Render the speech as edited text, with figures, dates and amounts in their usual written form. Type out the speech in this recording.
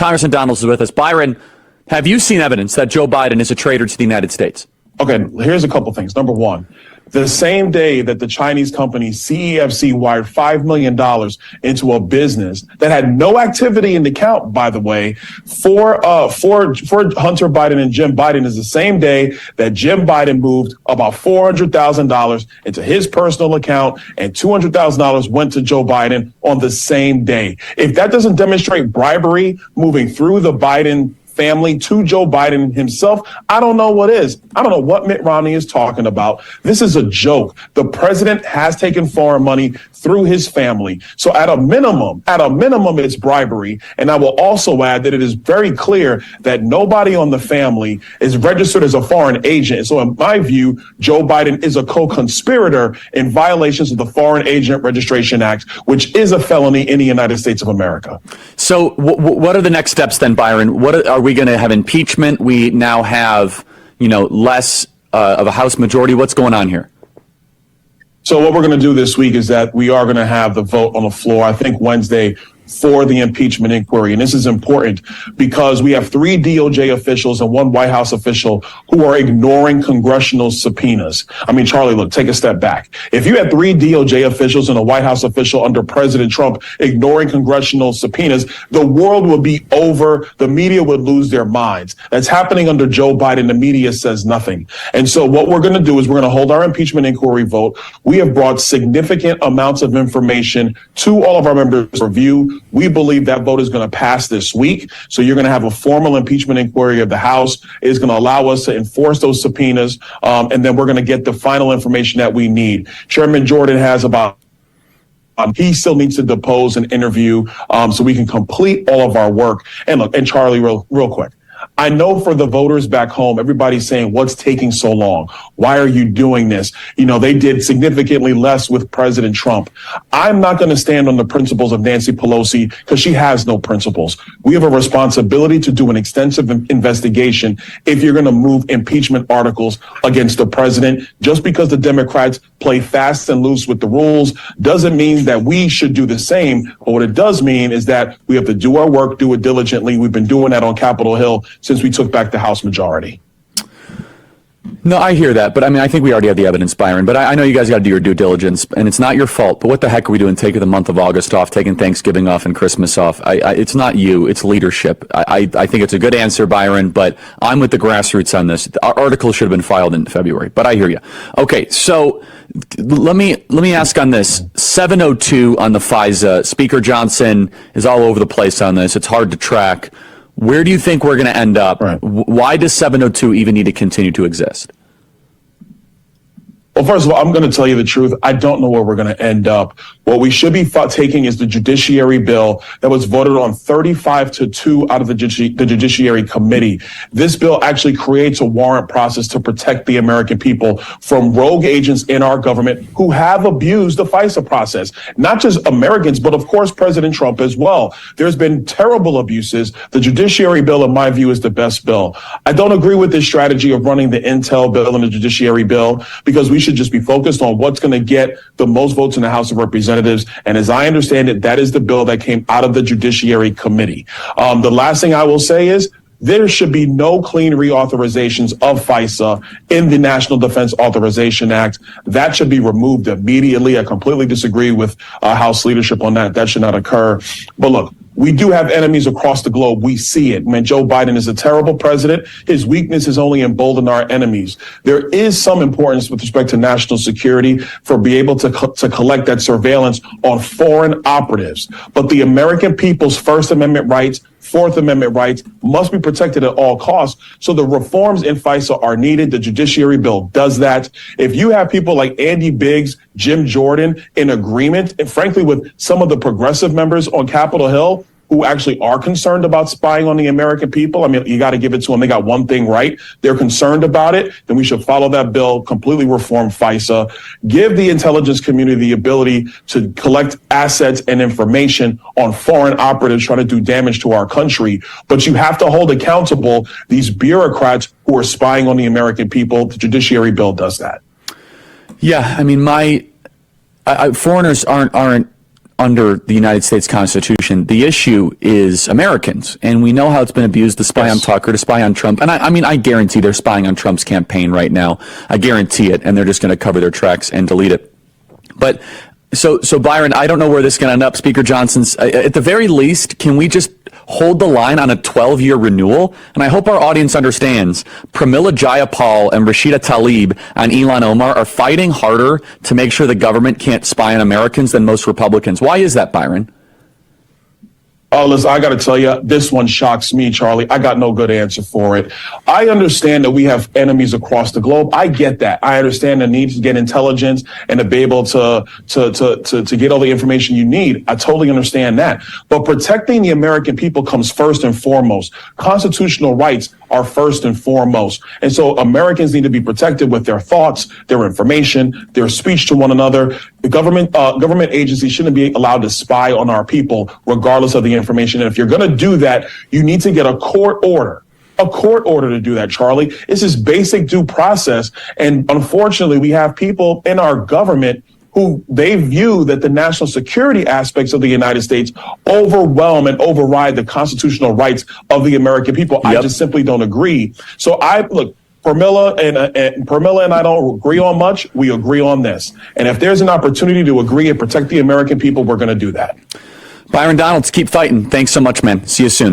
Congressman Donalds is with us. Byron, have you seen evidence that Joe Biden is a traitor to the United States? Okay, here's a couple things. Number one, the same day that the Chinese company CEFC wired $5 million into a business that had no activity in the account, by the way, for Hunter Biden and Jim Biden, is the same day that Jim Biden moved about $400,000 into his personal account and $200,000 went to Joe Biden on the same day. If that doesn't demonstrate bribery moving through the Biden family to Joe Biden himself, I don't know what is. I don't know what Mitt Romney is talking about. This is a joke. The president has taken foreign money through his family. So at a minimum, it's bribery. And I will also add that it is very clear that nobody on the family is registered as a foreign agent. So in my view, Joe Biden is a co-conspirator in violations of the Foreign Agent Registration Act, which is a felony in the United States of America. So what are the next steps then, Byron? Are we going to have impeachment? We now have, less of a House majority. What's going on here? So what we're going to do this week is that we are going to have the vote on the floor, I think Wednesday, for the impeachment inquiry. And this is important because we have 3 DOJ officials and 1 White House official who are ignoring congressional subpoenas. I mean, Charlie, look, take a step back. If you had 3 DOJ officials and a White House official under President Trump ignoring congressional subpoenas, the world would be over. The media would lose their minds. That's happening under Joe Biden. The media says nothing. And so what we're going to do is we're going to hold our impeachment inquiry vote. We have brought significant amounts of information to all of our members for review. We believe that vote is going to pass this week. So you're going to have a formal impeachment inquiry of the House. It is going to allow us to enforce those subpoenas. And then we're going to get the final information that we need. Chairman Jordan has about he still needs to depose and interview so we can complete all of our work. And look, and Charlie, real quick. I know for the voters back home, everybody's saying, what's taking so long? Why are you doing this? They did significantly less with President Trump. I'm not going to stand on the principles of Nancy Pelosi because she has no principles. We have a responsibility to do an extensive investigation if you're going to move impeachment articles against the president. Just because the Democrats play fast and loose with the rules doesn't mean that we should do the same. But what it does mean is that we have to do our work, do it diligently. We've been doing that on Capitol Hill since we took back the House majority. No, I hear that, but I think we already have the evidence, Byron. But I know you guys got to do your due diligence, and it's not your fault. But what the heck are we doing taking the month of August off, taking Thanksgiving off and Christmas off? It's not you, it's leadership. I think it's a good answer, Byron, but I'm with the grassroots on this. Our article should have been filed in February, but I hear you. Okay, so let me ask on this. 702 on the FISA. Speaker Johnson is all over the place on this. It's hard to track. Where do you think we're going to end up? Right. Why does 702 even need to continue to exist? Well, first of all, I'm going to tell you the truth. I don't know where we're going to end up. What we should be taking is the judiciary bill that was voted on 35-2 out of the Judiciary Committee. This bill actually creates a warrant process to protect the American people from rogue agents in our government who have abused the FISA process. Not just Americans, but of course, President Trump as well. There's been terrible abuses. The judiciary bill, in my view, is the best bill. I don't agree with this strategy of running the intel bill and the judiciary bill because we should just be focused on what's going to get the most votes in the House of Representatives. And as I understand it, that is the bill that came out of the Judiciary Committee. The last thing I will say is there should be no clean reauthorizations of FISA in the National Defense Authorization Act. That should be removed immediately. I completely disagree with House leadership on that. That should not occur. But look, we do have enemies across the globe. We see it. Man, Joe Biden is a terrible president. His weakness has only emboldened our enemies. There is some importance with respect to national security for being able to collect that surveillance on foreign operatives. But the American people's First Amendment rights, Fourth Amendment rights must be protected at all costs. So the reforms in FISA are needed. The judiciary bill does that. If you have people like Andy Biggs, Jim Jordan in agreement, and frankly, with some of the progressive members on Capitol Hill, who actually are concerned about spying on the American people. I mean, you got to give it to them. They got one thing right. They're concerned about it. Then we should follow that bill, completely reform FISA, give the intelligence community the ability to collect assets and information on foreign operatives trying to do damage to our country. But you have to hold accountable these bureaucrats who are spying on the American people. The judiciary bill does that. Yeah, I mean, foreigners aren't under the United States Constitution. The issue is Americans, and we know how it's been abused to spy on Tucker, to spy on Trump. And I mean, I guarantee they're spying on Trump's campaign right now. I guarantee it, and they're just going to cover their tracks and delete it. But so Byron, I don't know where this is going to end up. Speaker Johnson's, at the very least, can we just hold the line on a 12-year renewal? And I hope our audience understands Pramila Jayapal and Rashida Tlaib and Ilhan Omar are fighting harder to make sure the government can't spy on Americans than most Republicans. Why is that, Byron? Oh, listen, I got to tell you, this one shocks me, Charlie. I got no good answer for it. I understand that we have enemies across the globe. I get that. I understand the need to get intelligence and to be able to get all the information you need. I totally understand that. But protecting the American people comes first and foremost. Constitutional rights are first and foremost. And so Americans need to be protected with their thoughts, their information, their speech to one another. The government agencies shouldn't be allowed to spy on our people, regardless of the information. And if you're going to do that, you need to get a court order to do that, Charlie. This is basic due process. And unfortunately, we have people in our government who they view that the national security aspects of the United States overwhelm and override the constitutional rights of the American people. Yep. I just simply don't agree. So look, Pramila and I don't agree on much. We agree on this. And if there's an opportunity to agree and protect the American people, we're going to do that. Byron Donalds, keep fighting. Thanks so much, man. See you soon.